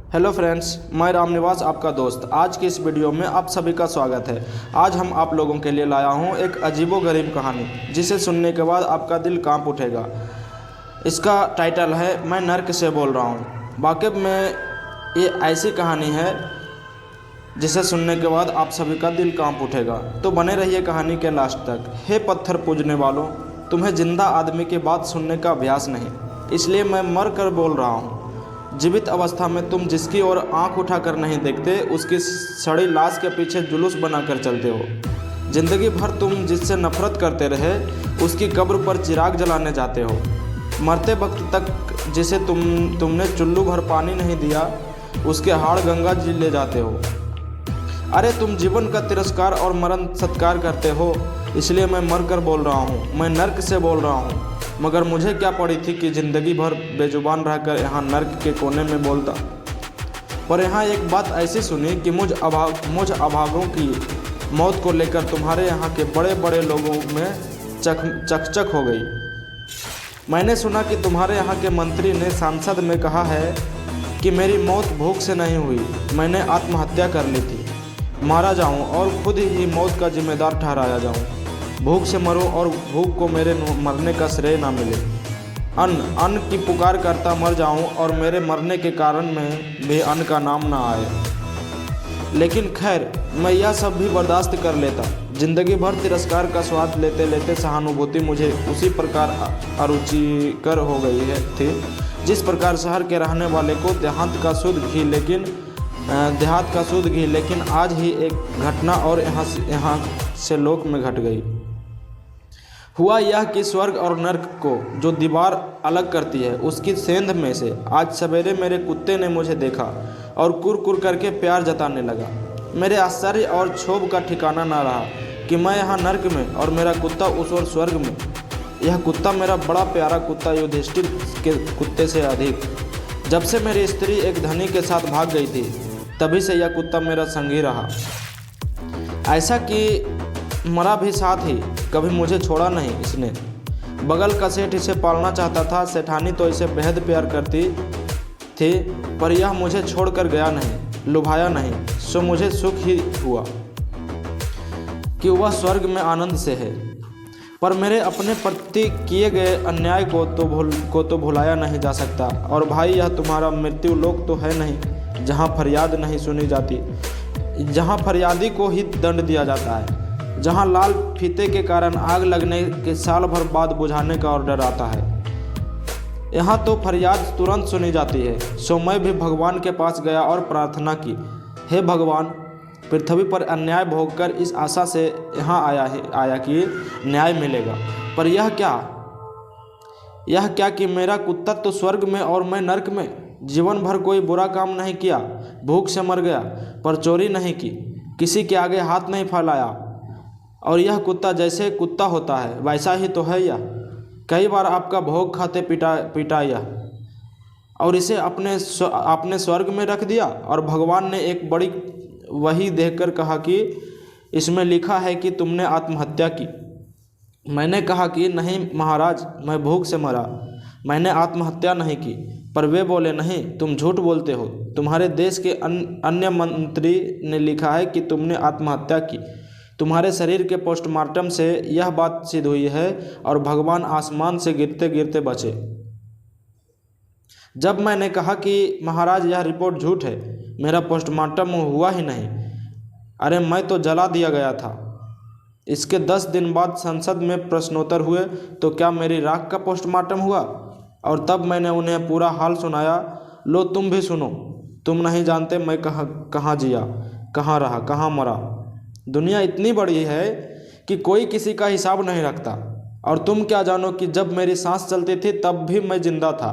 Hello friends, मैं रामनिवास आपका दोस्त। आज की इस वीडियो में आप सभी का स्वागत है। आज हम आप लोगों के लिए लाया हूं एक अजीबोगरीब कहानी, जिसे सुनने के बाद आपका दिल कांप उठेगा। इसका टाइटल है मैं नर्क से बोल रहा हूं। वाकई में ये ऐसी कहानी है जिसे सुनने के बाद आप सभी का दिल कांप उठेगा। तो बने रहिए कहानी के लास्ट तक। हे पत्थर पूजने वालों, तुम्हें जिंदा आदमी की बात सुनने का अभ्यास नहीं, इसलिए मैं मर कर बोल रहा हूँ। जीवित अवस्था में तुम जिसकी ओर आंख उठाकर नहीं देखते, उसकी सड़ी लाश के पीछे जुलूस बनाकर चलते हो। जिंदगी भर तुम जिससे नफरत करते रहे, उसकी कब्र पर चिराग जलाने जाते हो। मरते वक्त तक जिसे तुमने चुल्लू भर पानी नहीं दिया, उसके हाड़ गंगा जी ले जाते हो। अरे तुम जीवन का तिरस्कार और मरण सत्कार करते हो, इसलिए मैं मर कर बोल रहा हूँ। मैं नर्क से बोल रहा हूँ। मगर मुझे क्या पड़ी थी कि ज़िंदगी भर बेजुबान रहकर यहाँ नर्क के कोने में बोलता। पर यहाँ एक बात ऐसी सुनी कि मुझ अभागों की मौत को लेकर तुम्हारे यहाँ के बड़े बड़े लोगों में चकचक हो गई। मैंने सुना कि तुम्हारे यहाँ के मंत्री ने सांसद में कहा है कि मेरी मौत भूख से नहीं हुई, मैंने आत्महत्या कर ली थी। मारा जाऊँ और खुद ही मौत का जिम्मेदार ठहराया जाऊँ। भूख से मरूं और भूख को मेरे मरने का श्रेय ना मिले। अन्न की पुकार करता मर जाऊं और मेरे मरने के कारण में भी अन्न का नाम ना आए। लेकिन खैर, मैं यह सब भी बर्दाश्त कर लेता। जिंदगी भर तिरस्कार का स्वाद लेते लेते सहानुभूति मुझे उसी प्रकार अरुचिकर हो गई थी जिस प्रकार शहर के रहने वाले को देहात का शुद्ध घी लेकिन आज ही एक घटना और यहाँ से लोक में घट गई। हुआ यह कि स्वर्ग और नर्क को जो दीवार अलग करती है, उसकी सेंध में से आज सवेरे मेरे कुत्ते ने मुझे देखा और कुर करके प्यार जताने लगा। मेरे आश्चर्य और क्षोभ का ठिकाना ना रहा कि मैं यहाँ नर्क में और मेरा कुत्ता उस ओर स्वर्ग में। यह कुत्ता मेरा बड़ा प्यारा कुत्ता युधिष्ठिर के कुत्ते से अधिक। जब से मेरी स्त्री एक धनी के साथ भाग गई थी, तभी से यह कुत्ता मेरा संगी रहा। ऐसा कि मरा भी साथ ही, कभी मुझे छोड़ा नहीं इसने। बगल का सेठ इसे पालना चाहता था। सेठानी तो इसे बेहद प्यार करती थी, पर यह मुझे छोड़कर गया नहीं, लुभाया नहीं। सो मुझे सुख ही हुआ कि वह स्वर्ग में आनंद से है। पर मेरे अपने प्रति किए गए अन्याय को तो भुलाया नहीं जा सकता। और भाई, यह तुम्हारा मृत्यु लोक तो है नहीं जहाँ फरियाद नहीं सुनी जाती, जहाँ फरियादी को ही दंड दिया जाता है, जहाँ लाल फीते के कारण आग लगने के साल भर बाद बुझाने का ऑर्डर आता है। यहाँ तो फरियाद तुरंत सुनी जाती है। सो मैं भी भगवान के पास गया और प्रार्थना की, हे भगवान, पृथ्वी पर अन्याय भोगकर इस आशा से यहाँ आया कि न्याय मिलेगा। पर यह क्या कि मेरा कुत्ता तो स्वर्ग में और मैं नर्क में। जीवन भर कोई बुरा काम नहीं किया, भूख से मर गया, पर चोरी नहीं की, किसी के आगे हाथ नहीं फैलाया। और यह कुत्ता जैसे कुत्ता होता है वैसा ही तो है यह। कई बार आपका भोग खाते पिटाया और इसे आपने स्वर्ग में रख दिया। और भगवान ने एक बड़ी वही देखकर कहा कि इसमें लिखा है कि तुमने आत्महत्या की। मैंने कहा कि नहीं महाराज, मैं भूख से मरा, मैंने आत्महत्या नहीं की। पर वे बोले, नहीं, तुम झूठ बोलते हो। तुम्हारे देश के अन्य मंत्री ने लिखा है कि तुमने आत्महत्या की। तुम्हारे शरीर के पोस्टमार्टम से यह बात सिद्ध हुई है और भगवान आसमान से गिरते गिरते बचे। जब मैंने कहा कि महाराज यह रिपोर्ट झूठ है, मेरा पोस्टमार्टम हुआ ही नहीं, अरे मैं तो जला दिया गया था। इसके 10 दिन बाद संसद में प्रश्नोत्तर हुए तो क्या मेरी राख का पोस्टमार्टम हुआ? और तब मैंने उन्हें पूरा हाल सुनाया। लो तुम भी सुनो। तुम नहीं जानते मैं कहाँ जिया, कहाँ रहा, कहाँ मरा। दुनिया इतनी बड़ी है कि कोई किसी का हिसाब नहीं रखता। और तुम क्या जानो कि जब मेरी सांस चलती थी तब भी मैं जिंदा था।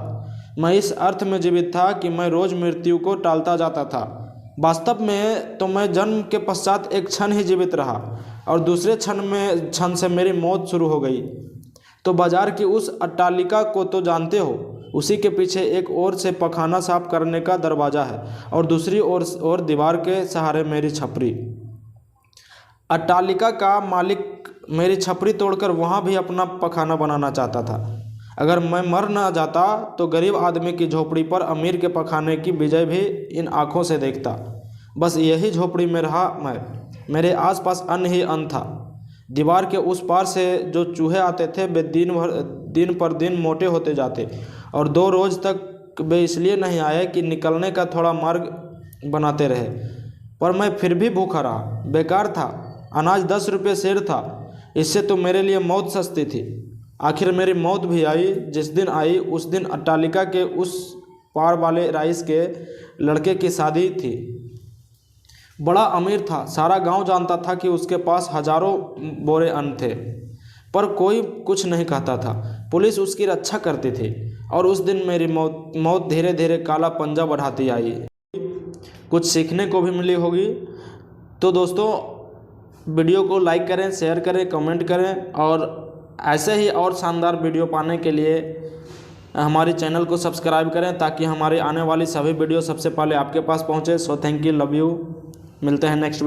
मैं इस अर्थ में जीवित था कि मैं रोज मृत्यु को टालता जाता था। वास्तव में तो मैं जन्म के पश्चात एक क्षण ही जीवित रहा और दूसरे क्षण से मेरी मौत शुरू हो गई। तो बाजार की उस अट्टालिका को तो जानते हो, उसी के पीछे एक ओर से पखाना साफ करने का दरवाज़ा है और दूसरी ओर दीवार के सहारे मेरी छपरी। अट्टालिका का मालिक मेरी छपरी तोड़कर वहाँ भी अपना पखाना बनाना चाहता था। अगर मैं मर ना जाता तो गरीब आदमी की झोपड़ी पर अमीर के पखाने की विजय भी इन आँखों से देखता। बस यही झोपड़ी में रहा मैं, मेरे आसपास अन्न ही अन्न था। दीवार के उस पार से जो चूहे आते थे वे दिन पर दिन मोटे होते जाते, और 2 रोज तक वे इसलिए नहीं आए कि निकलने का थोड़ा मार्ग बनाते रहे। पर मैं फिर भी भूखा रहा, बेकार था। अनाज 10 रुपये सेर था, इससे तो मेरे लिए मौत सस्ती थी। आखिर मेरी मौत भी आई। जिस दिन आई उस दिन अट्टालिका के उस पार वाले राइस के लड़के की शादी थी। बड़ा अमीर था, सारा गांव जानता था कि उसके पास हजारों बोरे अन्न थे, पर कोई कुछ नहीं कहता था। पुलिस उसकी रक्षा करती थी, और उस दिन मेरी मौत धीरे धीरे काला पंजा बढ़ाती आई। कुछ सीखने को भी मिली होगी। तो दोस्तों, वीडियो को लाइक करें, शेयर करें, कमेंट करें, और ऐसे ही और शानदार वीडियो पाने के लिए हमारे चैनल को सब्सक्राइब करें, ताकि हमारी आने वाली सभी वीडियो सबसे पहले आपके पास पहुंचे। So thank you, love you. मिलते हैं नेक्स्ट वीडियो।